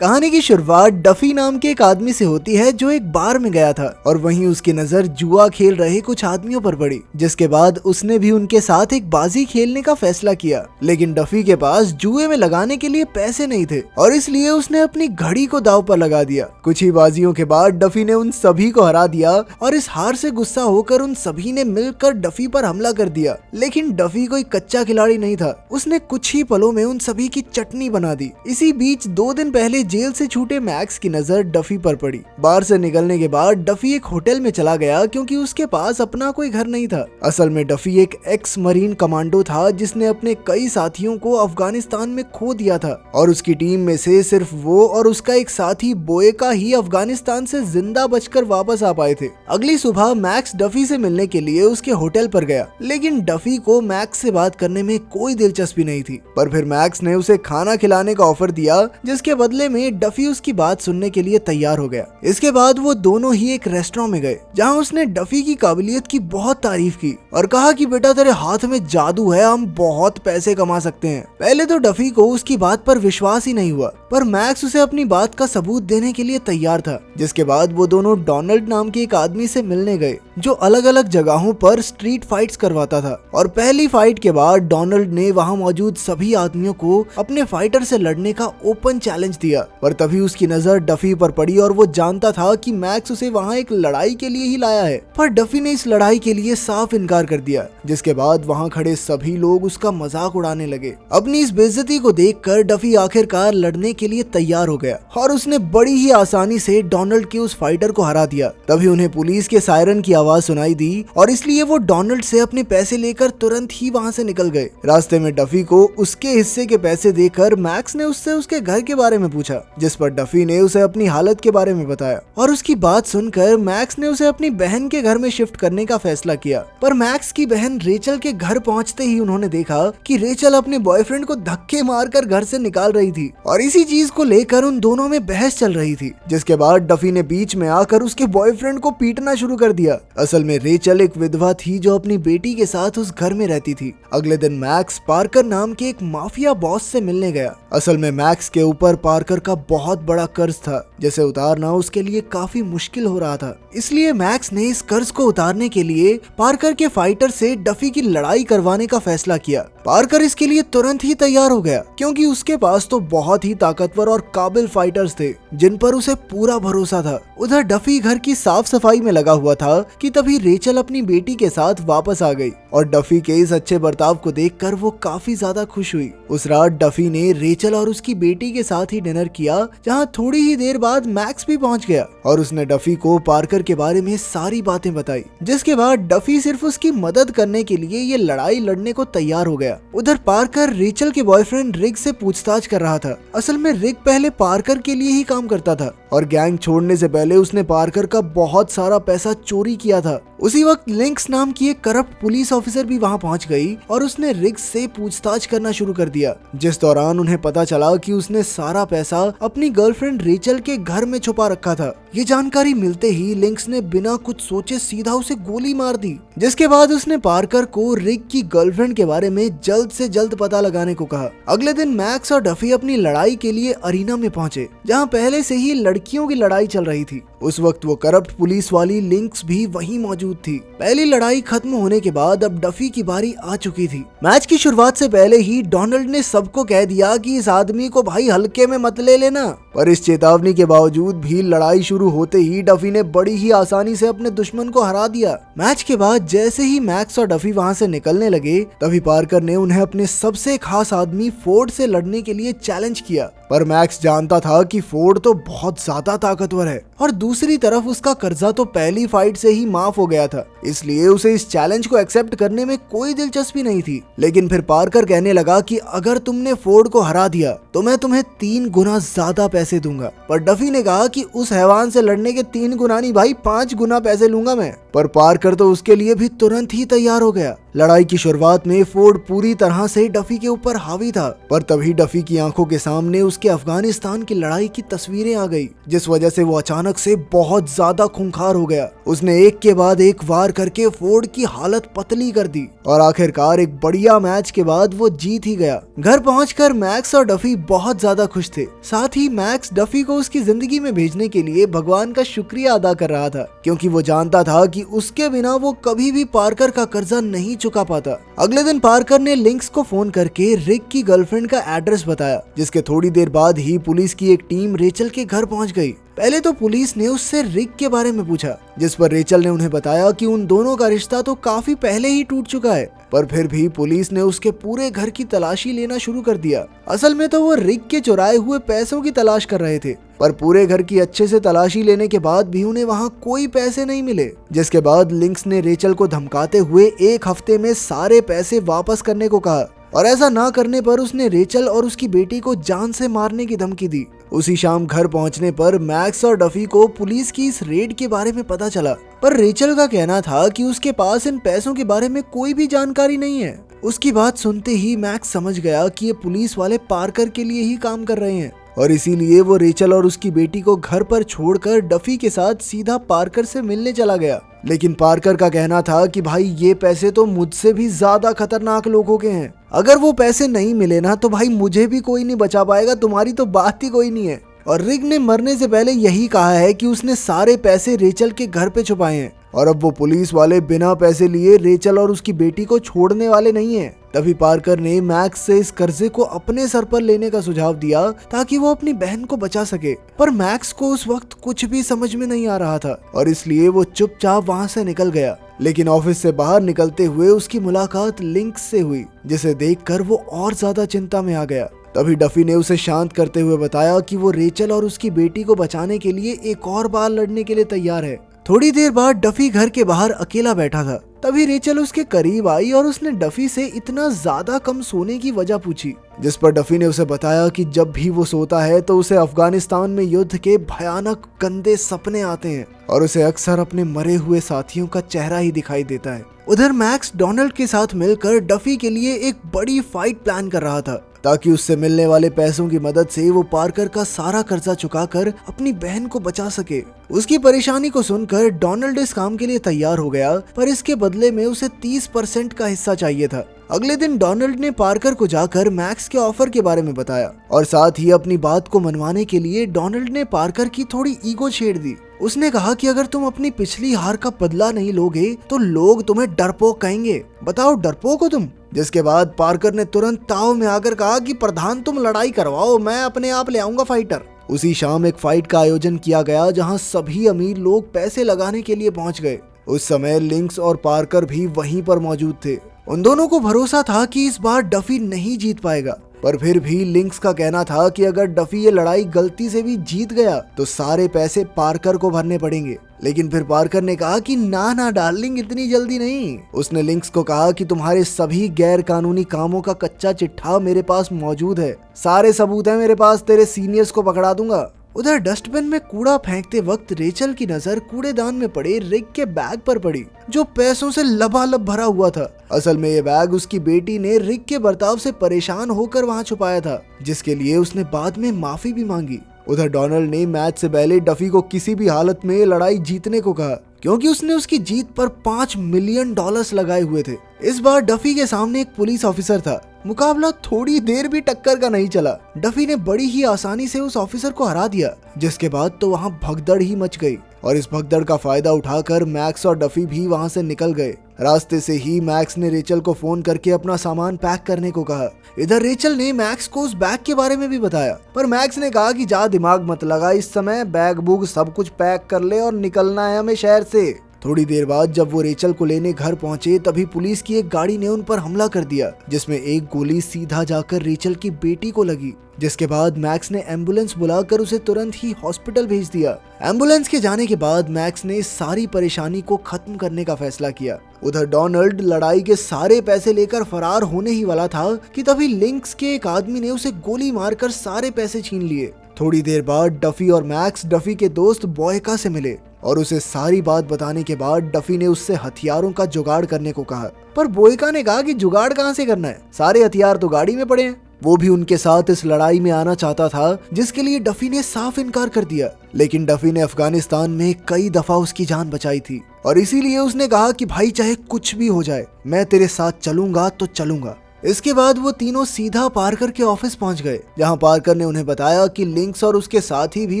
कहानी की शुरुआत डफी नाम के एक आदमी से होती है जो एक बार में गया था और वहीं उसकी नजर जुआ खेल रहे कुछ आदमियों पर पड़ी, जिसके बाद उसने भी उनके साथ एक बाजी खेलने का फैसला किया। लेकिन डफी के पास जुए में लगाने के लिए पैसे नहीं थे और इसलिए उसने अपनी घड़ी को दांव पर लगा दिया। कुछ ही बाजियों के बाद डफी ने उन सभी को हरा दिया और इस हार से गुस्सा होकर उन सभी ने मिलकर डफी पर हमला कर दिया। लेकिन डफी कोई कच्चा खिलाड़ी नहीं था, उसने कुछ ही पलों में उन सभी की चटनी बना दी। इसी बीच 2 दिन पहले जेल से छूटे मैक्स की नजर डफी पर पड़ी। बार से निकलने के बाद डफी एक होटल में चला गया क्योंकि उसके पास अपना कोई घर नहीं था। असल में डफी एक एक्स मरीन कमांडो था जिसने अपने कई साथियों को अफगानिस्तान में खो दिया था और उसकी टीम में से सिर्फ वो और उसका एक साथी बोएका ही अफगानिस्तान से जिंदा बचकर वापस आ पाए थे। अगली सुबह मैक्स डफी से मिलने के लिए उसके होटल पर गया, लेकिन डफी को मैक्स से बात करने में कोई दिलचस्पी नहीं थी। पर फिर मैक्स ने उसे खाना खिलाने का ऑफर दिया, जिसके बदले में डफी उसकी बात सुनने के लिए तैयार हो गया। इसके बाद वो दोनों ही एक रेस्टोरेंट में गए जहां उसने डफी की काबिलियत की बहुत तारीफ की और कहा कि बेटा तेरे हाथ में जादू है, हम बहुत पैसे कमा सकते हैं। पहले तो डफी को उसकी बात पर विश्वास ही नहीं हुआ, पर मैक्स उसे अपनी बात का सबूत देने के लिए तैयार था। जिसके बाद वो दोनों डोनाल्ड नाम के एक आदमी से मिलने गए जो अलग अलग जगहों पर स्ट्रीट फाइट्स करवाता था। और पहली फाइट के बाद डोनाल्ड ने वहां मौजूद सभी आदमियों को अपने फाइटर से लड़ने का ओपन चैलेंज दिया। पर तभी उसकी नजर डफी पर पड़ी और वो जानता था कि मैक्स उसे वहां एक लड़ाई के लिए ही लाया है। पर डफी ने इस लड़ाई के लिए साफ इनकार कर दिया, जिसके बाद वहां खड़े सभी लोग उसका मजाक उड़ाने लगे। अपनी इस बेइज्जती को देखकर डफी आखिरकार लड़ने के लिए तैयार हो गया और उसने बड़ी ही आसानी से डोनाल्ड के उस फाइटर को हरा दिया। तभी उन्हें पुलिस के सायरन की आवाज सुनाई दी और इसलिए वो डोनाल्ड से अपने पैसे लेकर तुरंत ही वहां से निकल गए। रास्ते में डफी को उसके हिस्से के पैसे देकर मैक्स ने उससे उसके घर के बारे में पूछा, जिस पर डफी ने उसे अपनी हालत के बारे में बताया और उसकी बात सुनकर मैक्स ने उसे अपनी बहन के घर में शिफ्ट करने का फैसला किया। पर मैक्स की बहन रेचल के घर पहुंचते ही उन्होंने देखा कि रेचल अपने बॉयफ्रेंड को धक्के मारकर घर से निकाल रही थी और इसी चीज को लेकर उन दोनों में बहस चल रही थी। जिसके बाद डफी ने बीच में आकर उसके बॉयफ्रेंड को पीटना शुरू कर दिया। असल में रेचल एक विधवा थी जो अपनी बेटी के साथ उस घर में रहती थी। अगले दिन मैक्स पार्कर नाम के एक माफिया बॉस से मिलने गया। असल में मैक्स के ऊपर पार्कर का बहुत बड़ा कर्ज था जिसे उतारना उसके लिए काफी मुश्किल हो रहा था। इसलिए मैक्स ने इस कर्ज को उतारने के लिए पार्कर के फाइटर से डफी की लड़ाई करवाने का फैसला किया। पार्कर इसके लिए तुरंत ही तैयार हो गया क्योंकि उसके पास तो बहुत ही ताकतवर और काबिल फाइटर्स थे जिन पर उसे पूरा भरोसा था। उधर डफी घर की साफ सफाई में लगा हुआ था कि तभी रेचल अपनी बेटी के साथ वापस आ गई और डफी के इस अच्छे बर्ताव को देखकर वो काफी ज्यादा खुश हुई। उस रात डफी ने रेचल और उसकी बेटी के साथ ही डिनर किया, जहां थोड़ी ही देर बाद मैक्स भी पहुंच गया और उसने डफी को पार्कर के बारे में सारी बातें बताई। जिसके बाद डफी सिर्फ उसकी मदद करने के लिए ये लड़ाई लड़ने को तैयार हो गया। उधर पार्कर रेचल के बॉयफ्रेंड रिक से पूछताछ कर रहा था। असल में रिक पहले पार्कर के लिए ही काम करता था और गैंग छोड़ने से पहले उसने पार्कर का बहुत सारा पैसा चोरी किया था। उसी वक्त लिंक्स नाम की एक करप्ट पुलिस ऑफिसर भी वहां पहुंच गई और उसने रिक से पूछताछ करना शुरू कर दिया। जिस दौरान उन्हें पता चला कि उसने सारा पैसा अपनी गर्लफ्रेंड रेचल के घर में छुपा रखा था। ये जानकारी मिलते ही लिंक्स ने बिना कुछ सोचे सीधा उसे गोली मार दी। जिसके बाद उसने पार्कर को रिक की गर्लफ्रेंड के बारे में जल्द से जल्द पता लगाने को कहा। अगले दिन मैक्स और डफी अपनी लड़ाई के लिए अरीना में पहुंचे जहां पहले से ही लड़कियों की लड़ाई चल रही थी। उस वक्त वो करप्ट पुलिस वाली लिंक्स भी वहीं मौजूद थी। पहली लड़ाई खत्म होने के बाद अब डफी की बारी आ चुकी थी। मैच की शुरुआत से पहले ही डोनाल्ड ने सबको कह दिया कि इस आदमी को भाई हल्के में मत ले लेना। पर इस चेतावनी के बावजूद भी लड़ाई शुरू होते ही डफी ने बड़ी ही आसानी से अपने दुश्मन को हरा दिया। मैच के बाद जैसे ही मैक्स और डफी वहां से निकलने लगे तभी पार्कर ने उन्हें अपने सबसे खास आदमी फोर्ड से लड़ने के लिए चैलेंज किया। पर मैक्स जानता था कि फोर्ड तो बहुत ज्यादा ताकतवर है और दूसरी तरफ उसका कर्जा तो पहली फाइट से ही माफ हो गया था, इसलिए उसे इस चैलेंज को एक्सेप्ट करने में कोई दिलचस्पी नहीं थी। लेकिन फिर पार्कर कहने लगा कि अगर तुमने फोर्ड को हरा दिया तो मैं तुम्हें 3 गुना ज्यादा पैसे दूंगा। पर डफी ने कहा कि उस हैवान से लड़ने के 3 गुना नहीं भाई 5 गुना पैसे लूंगा मैं। पर पार्कर तो उसके लिए भी तुरंत ही तैयार हो गया। लड़ाई की शुरुआत में फोर्ड पूरी तरह से डफी के ऊपर हावी था, पर तभी डफी की आंखों के सामने उसके अफगानिस्तान की लड़ाई की तस्वीरें आ गई, जिस वजह से वो अचानक से बहुत ज्यादा खूंखार हो गया। उसने एक के बाद एक वार मार करके फोर्ड की हालत पतली कर दी और आखिरकार एक बढ़िया मैच के बाद वो जीत ही गया। घर पहुंचकर मैक्स और डफी बहुत ज्यादा खुश थे। साथ ही मैक्स डफी को उसकी जिंदगी में भेजने के लिए भगवान का शुक्रिया अदा कर रहा था, क्योंकि वो जानता था कि उसके बिना वो कभी भी पार्कर का कर्जा नहीं चुका पाता। अगले दिन पार्कर ने लिंक्स को फोन करके रिक की गर्लफ्रेंड का एड्रेस बताया, जिसके थोड़ी देर बाद ही पुलिस की एक टीम रेचल के घर पहुंच गई। पहले तो पुलिस ने उससे रिक के बारे में पूछा, जिस पर रेचल ने उन्हें बताया कि उन दोनों का रिश्ता तो काफी पहले ही टूट चुका है, पर फिर भी पुलिस ने उसके पूरे घर की तलाशी लेना शुरू कर दिया। असल में तो वो रिक के चुराए हुए पैसों की तलाश कर रहे थे, पर पूरे घर की अच्छे से तलाशी लेने के बाद भी उन्हें वहाँ कोई पैसे नहीं मिले। जिसके बाद लिंक्स ने रेचल को धमकाते हुए 1 हफ्ते में सारे पैसे वापस करने को कहा, और ऐसा ना करने पर उसने रेचल और उसकी बेटी को जान से मारने की धमकी दी। उसी शाम घर पहुंचने पर मैक्स और डफी को पुलिस की इस रेड के बारे में पता चला, पर रेचल का कहना था कि उसके पास इन पैसों के बारे में कोई भी जानकारी नहीं है। उसकी बात सुनते ही मैक्स समझ गया कि ये पुलिस वाले पार्कर के लिए ही काम कर रहे हैं, और इसीलिए वो रेचल और उसकी बेटी को घर पर छोड़कर डफी के साथ सीधा पार्कर से मिलने चला गया। लेकिन पार्कर का कहना था कि भाई ये पैसे तो मुझसे भी ज्यादा खतरनाक लोगों के हैं, अगर वो पैसे नहीं मिले ना तो भाई मुझे भी कोई नहीं बचा पाएगा, तुम्हारी तो बात ही कोई नहीं है। और रिक ने मरने से पहले यही कहा है कि उसने सारे पैसे रेचल के घर पे छुपाए हैं, और अब वो पुलिस वाले बिना पैसे लिए रेचल और उसकी बेटी को छोड़ने वाले नहीं हैं। तभी पार्कर ने मैक्स से इस कर्जे को अपने सर पर लेने का सुझाव दिया ताकि वो अपनी बहन को बचा सके, पर मैक्स को उस वक्त कुछ भी समझ में नहीं आ रहा था और इसलिए वो चुपचाप वहाँ से निकल गया। लेकिन ऑफिस से बाहर निकलते हुए उसकी मुलाकात लिंक्स से हुई, जिसे देखकर वो और ज्यादा चिंता में आ गया। तभी डफी ने उसे शांत करते हुए बताया कि वो रेचल और उसकी बेटी को बचाने के लिए एक और बार लड़ने के लिए तैयार है। थोड़ी देर बाद डफी घर के बाहर अकेला बैठा था, तभी रेचल उसके करीब आई और उसने डफी से इतना ज्यादा कम सोने की वजह पूछी, जिस पर डफी ने उसे बताया कि जब भी वो सोता है तो उसे अफगानिस्तान में युद्ध के भयानक गंदे सपने आते हैं और उसे अक्सर अपने मरे हुए साथियों का चेहरा ही दिखाई देता है। उधर मैक्स डोनाल्ड के साथ मिलकर डफी के लिए एक बड़ी फाइट प्लान कर रहा था, ताकि उससे मिलने वाले पैसों की मदद से वो पार्कर का सारा कर्जा चुकाकर अपनी बहन को बचा सके। उसकी परेशानी को सुनकर डोनाल्ड इस काम के लिए तैयार हो गया, पर इसके बदले में उसे 30% का हिस्सा चाहिए था। अगले दिन डोनाल्ड ने पार्कर को जाकर मैक्स के ऑफर के बारे में बताया, और साथ ही अपनी बात को मनवाने के लिए डोनाल्ड ने पार्कर की थोड़ी ईगो छेड़ दी। उसने कहा कि अगर तुम अपनी पिछली हार का बदला नहीं लोगे तो लोग तुम्हें डरपोक कहेंगे, बताओ डरपोक हो तुम। जिसके बाद पार्कर ने तुरंत ताव में आकर कहा कि प्रधान तुम लड़ाई करवाओ, मैं अपने आप ले आऊंगा फाइटर। उसी शाम एक फाइट का आयोजन किया गया जहां सभी अमीर लोग पैसे लगाने के लिए पहुंच गए। उस समय लिंक्स और पार्कर भी वहीं पर मौजूद थे। उन दोनों को भरोसा था कि इस बार डफी नहीं जीत पाएगा, पर फिर भी लिंक्स का कहना था कि अगर डफी ये लड़ाई गलती से भी जीत गया तो सारे पैसे पार्कर को भरने पड़ेंगे। लेकिन फिर पार्कर ने कहा कि ना डार्लिंग, इतनी जल्दी नहीं। उसने लिंक्स को कहा कि तुम्हारे सभी गैर कानूनी कामों का कच्चा चिट्ठा मेरे पास मौजूद है, सारे सबूत है मेरे पास, तेरे सीनियर्स को पकड़ा दूंगा। उधर डस्टबिन में कूड़ा फेंकते वक्त रेचल की नजर कूड़ेदान में पड़े रिक के बैग पर पड़ी, जो पैसों से लबालब भरा हुआ था। असल में ये बैग उसकी बेटी ने रिक के बर्ताव से परेशान होकर वहाँ छुपाया था, जिसके लिए उसने बाद में माफी भी मांगी। उधर डोनाल्ड ने मैच से पहले डफी को किसी भी हालत में लड़ाई जीतने को कहा, क्योंकि उसने उसकी जीत पर $5 मिलियन लगाए हुए थे। इस बार डफी के सामने एक पुलिस ऑफिसर था। मुकाबला थोड़ी देर भी टक्कर का नहीं चला। डफी ने बड़ी ही आसानी से उस ऑफिसर को हरा दिया, जिसके बाद तो वहाँ भगदड़ ही मच गई, और इस भगदड़ का फायदा उठाकर मैक्स और डफी भी वहाँ से निकल गए। रास्ते से ही मैक्स ने रेचल को फोन करके अपना सामान पैक करने को कहा। इधर रेचल ने मैक्स को उस बैग के बारे में भी बताया, पर मैक्स ने कहा कि जा दिमाग मत लगा, इस समय बैग बुग सब कुछ पैक कर ले और निकलना है हमें शहर से। थोड़ी देर बाद जब वो रेचल को लेने घर पहुंचे तभी पुलिस की एक गाड़ी ने उन पर हमला कर दिया, जिसमें एक गोली सीधा जाकर रेचल की बेटी को लगी। जिसके बाद मैक्स ने एम्बुलेंस बुलाकर उसे तुरंत ही हॉस्पिटल भेज दिया। एम्बुलेंस के जाने के बाद मैक्स ने सारी परेशानी को खत्म करने का फैसला किया। उधर डोनाल्ड लड़ाई के सारे पैसे लेकर फरार होने ही वाला था कि तभी लिंक्स के एक आदमी ने उसे गोली मारकर सारे पैसे छीन लिए। थोड़ी देर बाद डफी और मैक्स डफी के दोस्त बॉयका से मिले और उसे सारी बात बताने के बाद डफी ने उससे हथियारों का जुगाड़ करने को कहा, पर बॉयका ने कहा कि जुगाड़ कहाँ से करना है, सारे हथियार तो गाड़ी में पड़े हैं। वो भी उनके साथ इस लड़ाई में आना चाहता था, जिसके लिए डफी ने साफ इनकार कर दिया। लेकिन डफी ने अफगानिस्तान में कई दफा उसकी जान बचाई थी। और इसीलिए उसने कहा कि भाई चाहे कुछ भी हो जाए मैं तेरे साथ चलूंगा तो चलूंगा। इसके बाद वो तीनों सीधा पार्कर के ऑफिस पहुंच गए, जहां पार्कर ने उन्हें बताया कि लिंक्स और उसके साथी भी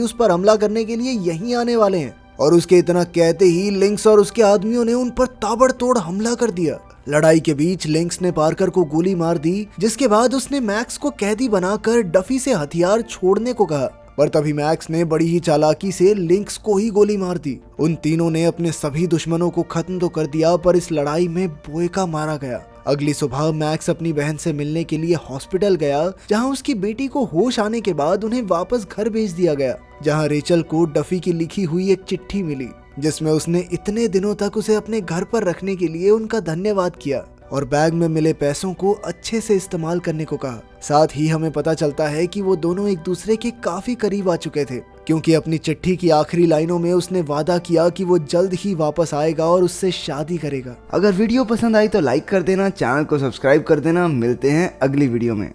उस पर हमला करने के लिए यहीं आने वाले हैं। और उसके इतना कहते ही लिंक्स और उसके आदमियों ने उन पर ताबड़तोड़ हमला कर दिया। लड़ाई के बीच लिंक्स ने पार्कर को गोली मार दी, जिसके बाद उसने मैक्स को कैदी बनाकर डफी से हथियार छोड़ने को कहा, पर तभी मैक्स ने बड़ी ही चालाकी से लिंक्स को ही गोली मार दी। उन तीनों ने अपने सभी दुश्मनों को खत्म तो कर दिया, पर इस लड़ाई में बोएका मारा गया। अगली सुबह मैक्स अपनी बहन से मिलने के लिए हॉस्पिटल गया, जहां उसकी बेटी को होश आने के बाद उन्हें वापस घर भेज दिया गया, जहां रेचल को डफी की लिखी हुई एक चिट्ठी मिली, जिसमें उसने इतने दिनों तक उसे अपने घर पर रखने के लिए उनका धन्यवाद किया और बैग में मिले पैसों को अच्छे से इस्तेमाल करने को कहा। साथ ही हमें पता चलता है कि वो दोनों एक दूसरे के काफी करीब आ चुके थे, क्योंकि अपनी चिट्ठी की आखिरी लाइनों में उसने वादा किया कि वो जल्द ही वापस आएगा और उससे शादी करेगा। अगर वीडियो पसंद आई तो लाइक कर देना, चैनल को सब्सक्राइब कर देना। मिलते हैं अगली वीडियो में।